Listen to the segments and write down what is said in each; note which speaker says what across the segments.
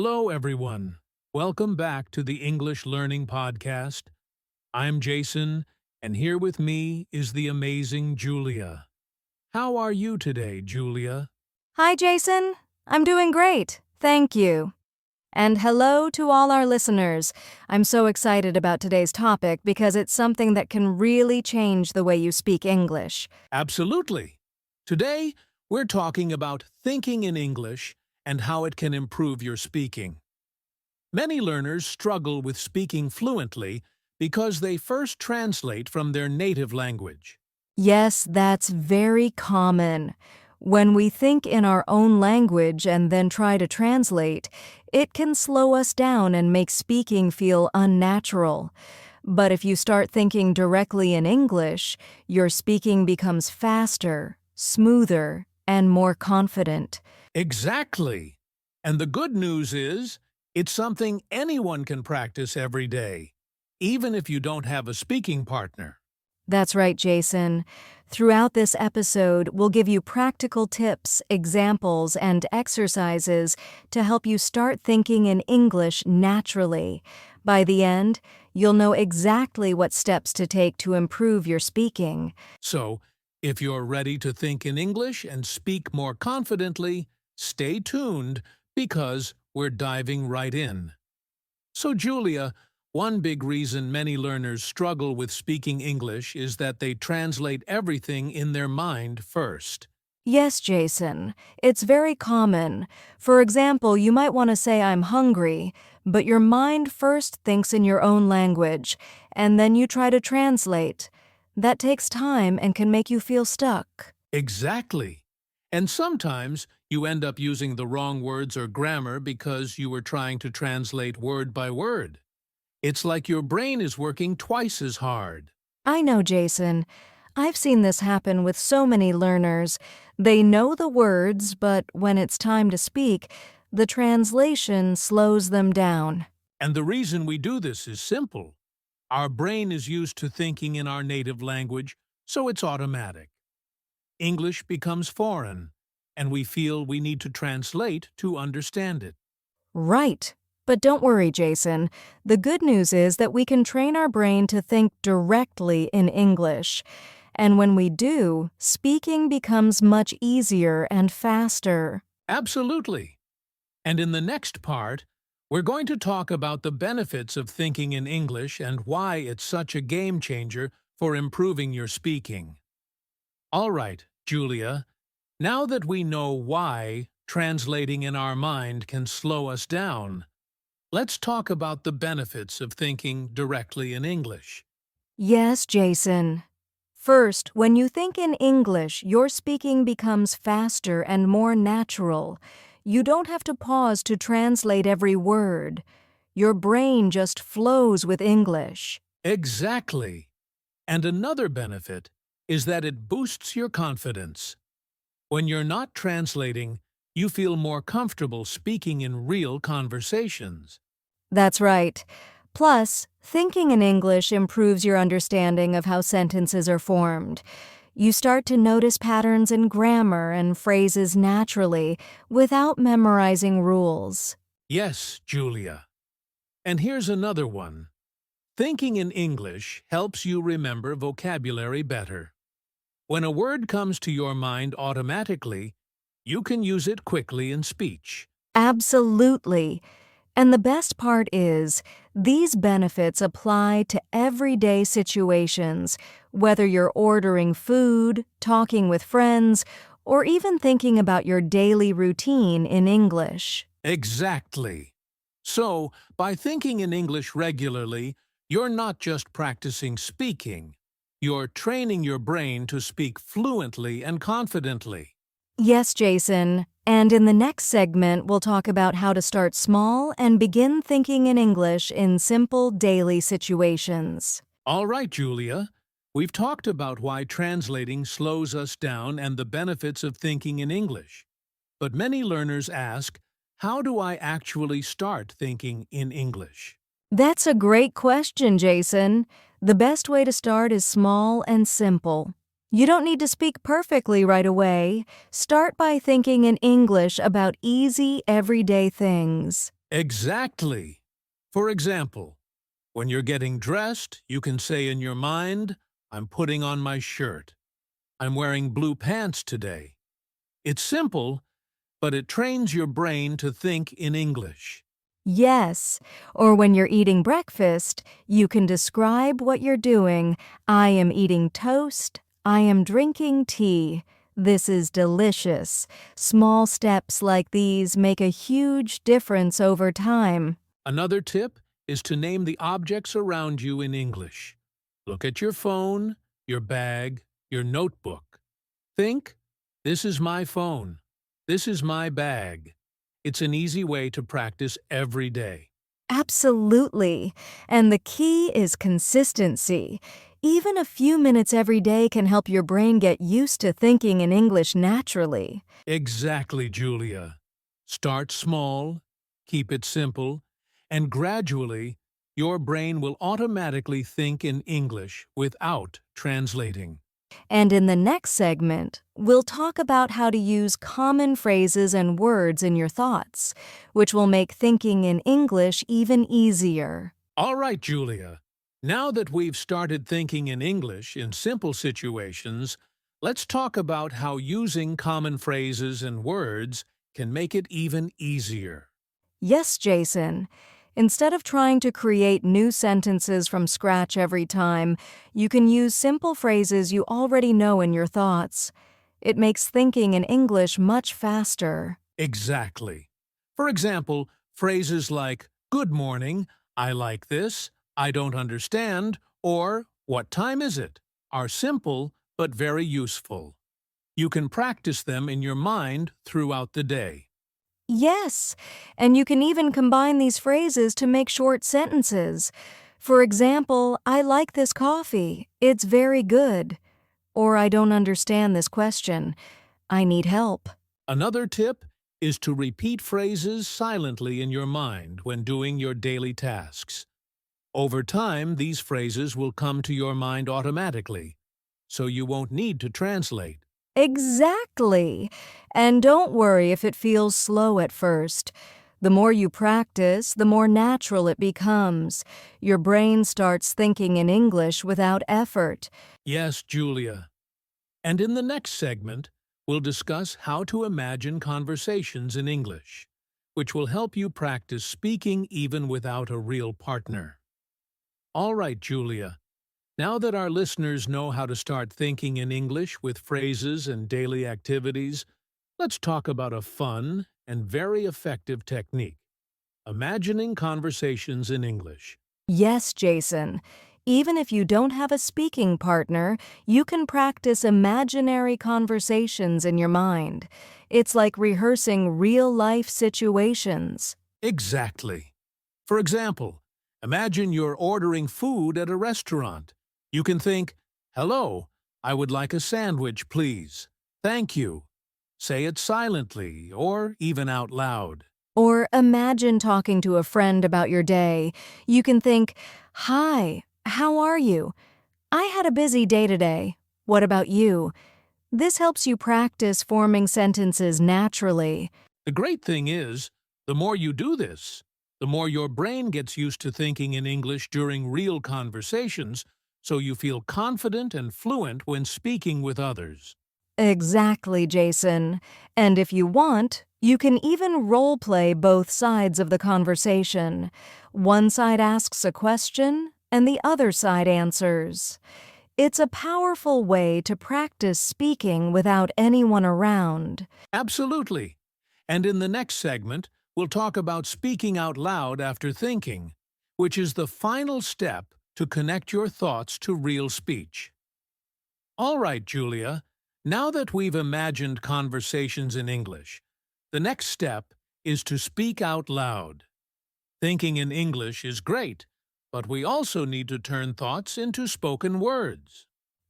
Speaker 1: Hello, everyone. Welcome back to the English Learning Podcast. I'm Jason, and here with me is the amazing Julia. How are you today, Julia?
Speaker 2: Hi, Jason. I'm doing great. Thank you. And hello to all our listeners. I'm so excited about today's topic because it's something that can really change the way you speak English.
Speaker 1: Absolutely. Today, we're talking about thinking in English and how it can improve your speaking. Many learners struggle with speaking fluently because they first translate from their native language.
Speaker 2: Yes, that's very common. When we think in our own language and then try to translate, it can slow us down and make speaking feel unnatural. But if you start thinking directly in English, your speaking becomes faster, smoother, and more confident.
Speaker 1: Exactly. And the good news is, it's something anyone can practice every day, even if you don't have a speaking partner.
Speaker 2: That's right, Jason. Throughout this episode, we'll give you practical tips, examples, and exercises to help you start thinking in English naturally. By the end, you'll know exactly what steps to take to improve your speaking.
Speaker 1: So, if you're ready to think in English and speak more confidently, stay tuned because we're diving right in. So, Julia, one big reason many learners struggle with speaking English is that they translate everything in their mind first.
Speaker 2: Yes, Jason, it's very common. For example, you might want to say, "I'm hungry," but your mind first thinks in your own language, and then you try to translate. That takes time and can make you feel stuck.
Speaker 1: Exactly. And sometimes you end up using the wrong words or grammar because you were trying to translate word by word. It's like your brain is working twice as hard.
Speaker 2: I know, Jason. I've seen this happen with so many learners. They know the words, but when it's time to speak, the translation slows them down.
Speaker 1: And the reason we do this is simple. Our brain is used to thinking in our native language, so it's automatic. English becomes foreign, and we feel we need to translate to understand it.
Speaker 2: Right. But don't worry, Jason. The good news is that we can train our brain to think directly in English. And when we do, speaking becomes much easier and faster.
Speaker 1: Absolutely. And in the next part, we're going to talk about the benefits of thinking in English and why it's such a game changer for improving your speaking. All right, Julia, now that we know why translating in our mind can slow us down, let's talk about the benefits of thinking directly in English.
Speaker 2: Yes, Jason. First, when you think in English, your speaking becomes faster and more natural. You don't have to pause to translate every word. Your brain just flows with English.
Speaker 1: Exactly. And another benefit is that it boosts your confidence. When you're not translating, you feel more comfortable speaking in real conversations.
Speaker 2: That's right. Plus, thinking in English improves your understanding of how sentences are formed. You start to notice patterns in grammar and phrases naturally without memorizing rules.
Speaker 1: Yes, Julia. And here's another one. Thinking in English helps you remember vocabulary better. When a word comes to your mind automatically, you can use it quickly in speech.
Speaker 2: Absolutely. And the best part is, these benefits apply to everyday situations, whether you're ordering food, talking with friends, or even thinking about your daily routine in English.
Speaker 1: Exactly. So, by thinking in English regularly, you're not just practicing speaking, you're training your brain to speak fluently and confidently.
Speaker 2: Yes, Jason. And in the next segment, we'll talk about how to start small and begin thinking in English in simple daily situations.
Speaker 1: All right, Julia. We've talked about why translating slows us down and the benefits of thinking in English. But many learners ask, how do I actually start thinking in English?
Speaker 2: That's a great question, Jason. The best way to start is small and simple. You don't need to speak perfectly right away. Start by thinking in English about easy, everyday things.
Speaker 1: Exactly. For example, when you're getting dressed, you can say in your mind, I'm putting on my shirt. I'm wearing blue pants today. It's simple, but it trains your brain to think in English.
Speaker 2: Yes, or when you're eating breakfast, you can describe what you're doing. I am eating toast. I am drinking tea. This is delicious. Small steps like these make a huge difference over time.
Speaker 1: Another tip is to name the objects around you in English. Look at your phone, your bag, your notebook. Think, this is my phone. This is my bag. It's an easy way to practice every day.
Speaker 2: Absolutely. And the key is consistency. Even a few minutes every day can help your brain get used to thinking in English naturally.
Speaker 1: Exactly, Julia. Start small, keep it simple, and gradually, your brain will automatically think in English without translating.
Speaker 2: And in the next segment, we'll talk about how to use common phrases and words in your thoughts, which will make thinking in English even easier.
Speaker 1: All right, Julia. Now that we've started thinking in English in simple situations, let's talk about how using common phrases and words can make it even easier.
Speaker 2: Yes, Jason. Instead of trying to create new sentences from scratch every time, you can use simple phrases you already know in your thoughts. It makes thinking in English much faster.
Speaker 1: Exactly. For example, phrases like, good morning, I like this, I don't understand, or what time is it, are simple but very useful. You can practice them in your mind throughout the day.
Speaker 2: Yes, and you can even combine these phrases to make short sentences. For example, I like this coffee. It's very good. Or I don't understand this question. I need help.
Speaker 1: Another tip is to repeat phrases silently in your mind when doing your daily tasks. Over time, these phrases will come to your mind automatically, so you won't need to translate.
Speaker 2: Exactly. And don't worry if it feels slow at first. The more you practice, the more natural it becomes. Your brain starts thinking in English without effort.
Speaker 1: Yes, Julia. And in the next segment, we'll discuss how to imagine conversations in English, which will help you practice speaking even without a real partner. All right, Julia. Now that our listeners know how to start thinking in English with phrases and daily activities, let's talk about a fun and very effective technique: imagining conversations in English.
Speaker 2: Yes, Jason. Even if you don't have a speaking partner, you can practice imaginary conversations in your mind. It's like rehearsing real-life situations.
Speaker 1: Exactly. For example, imagine you're ordering food at a restaurant. You can think, hello, I would like a sandwich, please. Thank you. Say it silently or even out loud.
Speaker 2: Or imagine talking to a friend about your day. You can think, "Hi, how are you? I had a busy day today. What about you?" This helps you practice forming sentences naturally.
Speaker 1: The great thing is, the more you do this, the more your brain gets used to thinking in English during real conversations, so you feel confident and fluent when speaking with others.
Speaker 2: Exactly, Jason. And if you want, you can even role play both sides of the conversation. One side asks a question, and the other side answers. It's a powerful way to practice speaking without anyone around.
Speaker 1: Absolutely. And in the next segment, we'll talk about speaking out loud after thinking, which is the final step to connect your thoughts to real speech. All right, Julia, now that we've imagined conversations in English, the next step is to speak out loud. Thinking in English is great, but we also need to turn thoughts into spoken words.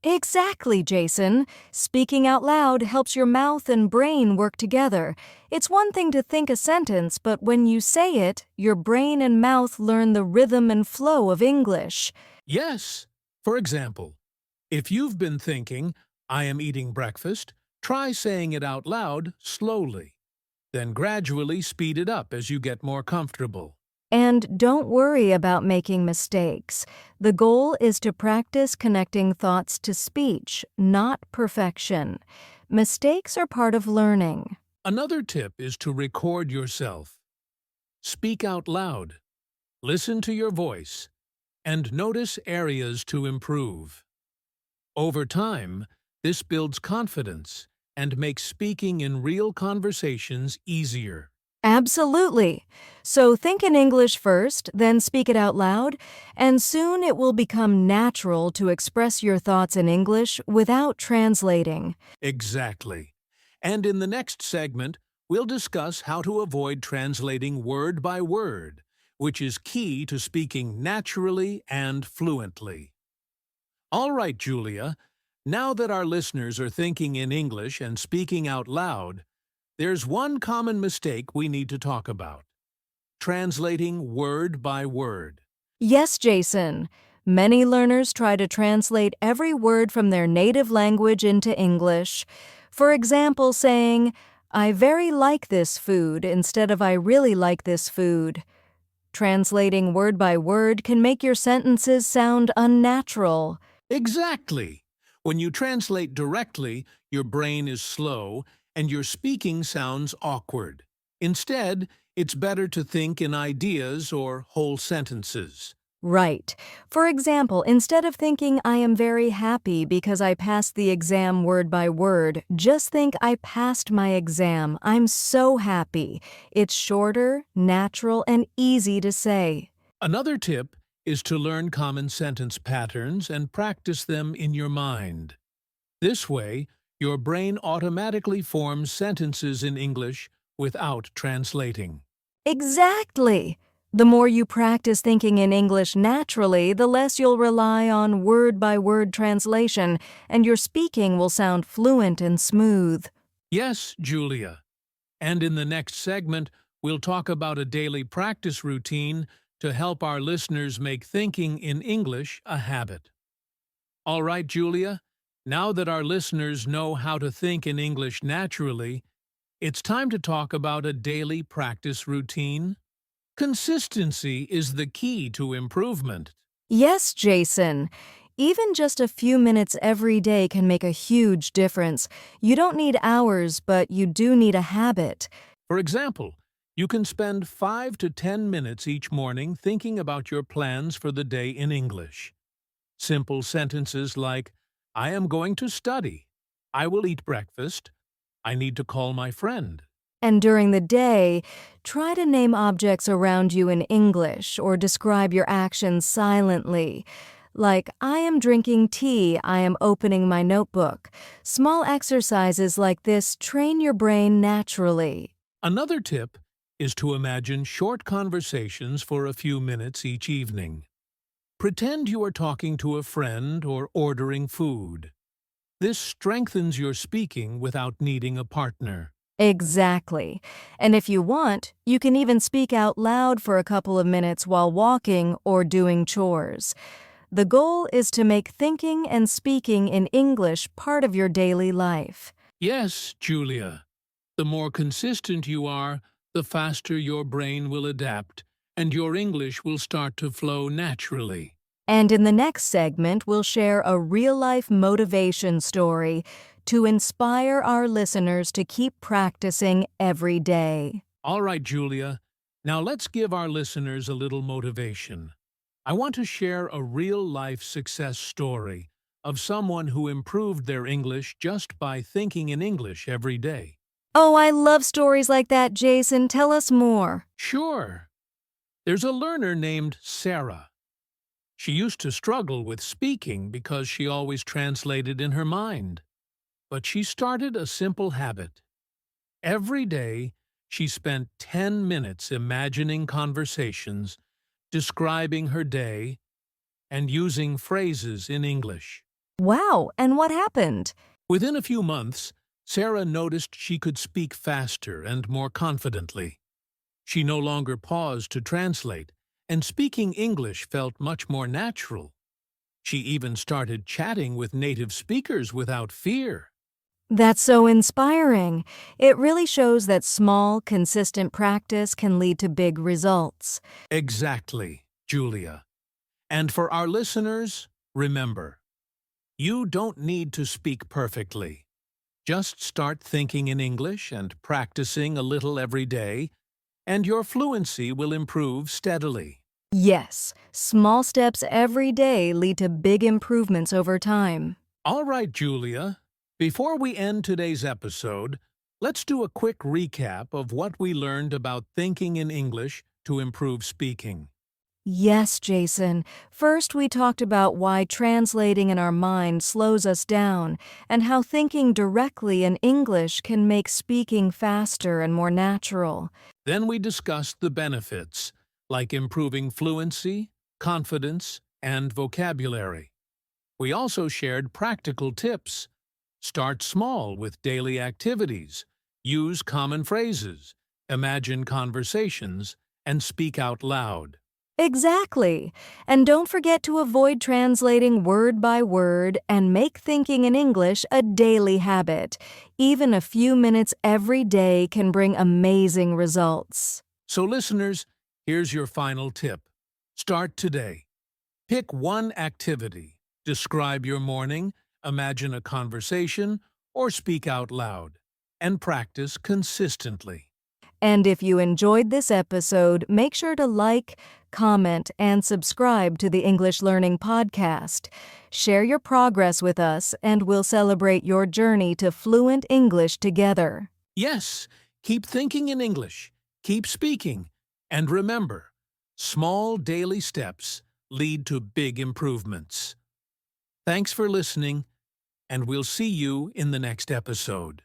Speaker 2: Exactly, Jason. Speaking out loud helps your mouth and brain work together. It's one thing to think a sentence, but when you say it, your brain and mouth learn the rhythm and flow of English.
Speaker 1: Yes, for example, if you've been thinking, I am eating breakfast, try saying it out loud slowly. Then gradually speed it up as you get more comfortable.
Speaker 2: And don't worry about making mistakes. The goal is to practice connecting thoughts to speech, not perfection. Mistakes are part of learning.
Speaker 1: Another tip is to record yourself. Speak out loud, listen to your voice, and notice areas to improve. Over time, this builds confidence and makes speaking in real conversations easier.
Speaker 2: Absolutely. So think in English first, then speak it out loud, and soon it will become natural to express your thoughts in English without translating.
Speaker 1: Exactly. And in the next segment, we'll discuss how to avoid translating word by word, which is key to speaking naturally and fluently. All right, Julia, now that our listeners are thinking in English and speaking out loud, there's one common mistake we need to talk about: translating word by word.
Speaker 2: Yes, Jason. Many learners try to translate every word from their native language into English. For example, saying, I very like this food instead of I really like this food. Translating word by word can make your sentences sound unnatural.
Speaker 1: Exactly. When you translate directly, your brain is slow and your speaking sounds awkward. Instead, it's better to think in ideas or whole sentences.
Speaker 2: Right. For example, instead of thinking I am very happy because I passed the exam word by word, just think I passed my exam. I'm so happy. It's shorter, natural, and easy to say.
Speaker 1: Another tip is to learn common sentence patterns and practice them in your mind. This way, your brain automatically forms sentences in English without translating.
Speaker 2: Exactly. The more you practice thinking in English naturally, the less you'll rely on word-by-word translation, and your speaking will sound fluent and smooth.
Speaker 1: Yes, Julia. And in the next segment, we'll talk about a daily practice routine to help our listeners make thinking in English a habit. All right, Julia, now that our listeners know how to think in English naturally, it's time to talk about a daily practice routine. Consistency is the key to improvement.
Speaker 2: Yes, Jason. Even just a few minutes every day can make a huge difference. You don't need hours, but you do need a habit.
Speaker 1: For example, you can spend 5 to 10 minutes each morning thinking about your plans for the day in English. Simple sentences like, I am going to study, I will eat breakfast, I need to call my friend.
Speaker 2: And during the day, try to name objects around you in English or describe your actions silently. Like, I am drinking tea, I am opening my notebook. Small exercises like this train your brain naturally.
Speaker 1: Another tip is to imagine short conversations for a few minutes each evening. Pretend you are talking to a friend or ordering food. This strengthens your speaking without needing a partner.
Speaker 2: Exactly. And if you want, you can even speak out loud for a couple of minutes while walking or doing chores. The goal is to make thinking and speaking in English part of your daily life.
Speaker 1: Yes, Julia. The more consistent you are, the faster your brain will adapt, and your English will start to flow naturally.
Speaker 2: And in the next segment, we'll share a real-life motivation story to inspire our listeners to keep practicing every day.
Speaker 1: All right, Julia. Now let's give our listeners a little motivation. I want to share a real-life success story of someone who improved their English just by thinking in English every day.
Speaker 2: Oh, I love stories like that, Jason. Tell us more.
Speaker 1: Sure. There's a learner named Sarah. She used to struggle with speaking because she always translated in her mind. But she started a simple habit. Every day, she spent 10 minutes imagining conversations, describing her day, and using phrases in English.
Speaker 2: Wow, and what happened?
Speaker 1: Within a few months, Sarah noticed she could speak faster and more confidently. She no longer paused to translate, and speaking English felt much more natural. She even started chatting with native speakers without fear.
Speaker 2: That's so inspiring. It really shows that small, consistent practice can lead to big results.
Speaker 1: Exactly, Julia. And for our listeners, remember, you don't need to speak perfectly. Just start thinking in English and practicing a little every day, and your fluency will improve steadily.
Speaker 2: Yes, small steps every day lead to big improvements over time.
Speaker 1: All right, Julia. Before we end today's episode, let's do a quick recap of what we learned about thinking in English to improve speaking.
Speaker 2: Yes, Jason. First, we talked about why translating in our mind slows us down and how thinking directly in English can make speaking faster and more natural.
Speaker 1: Then we discussed the benefits, like improving fluency, confidence, and vocabulary. We also shared practical tips. Start small with daily activities, use common phrases, imagine conversations, and speak out loud.
Speaker 2: Exactly. And don't forget to avoid translating word by word and make thinking in English a daily habit. Even a few minutes every day can bring amazing results.
Speaker 1: So listeners, here's your final tip. Start today. Pick one activity, describe your morning, imagine a conversation, or speak out loud, and practice consistently.
Speaker 2: And if you enjoyed this episode, make sure to like, comment, and subscribe to the English Learning Podcast. Share your progress with us, and we'll celebrate your journey to fluent English together.
Speaker 1: Yes, keep thinking in English, keep speaking, and remember, small daily steps lead to big improvements. Thanks for listening, and we'll see you in the next episode.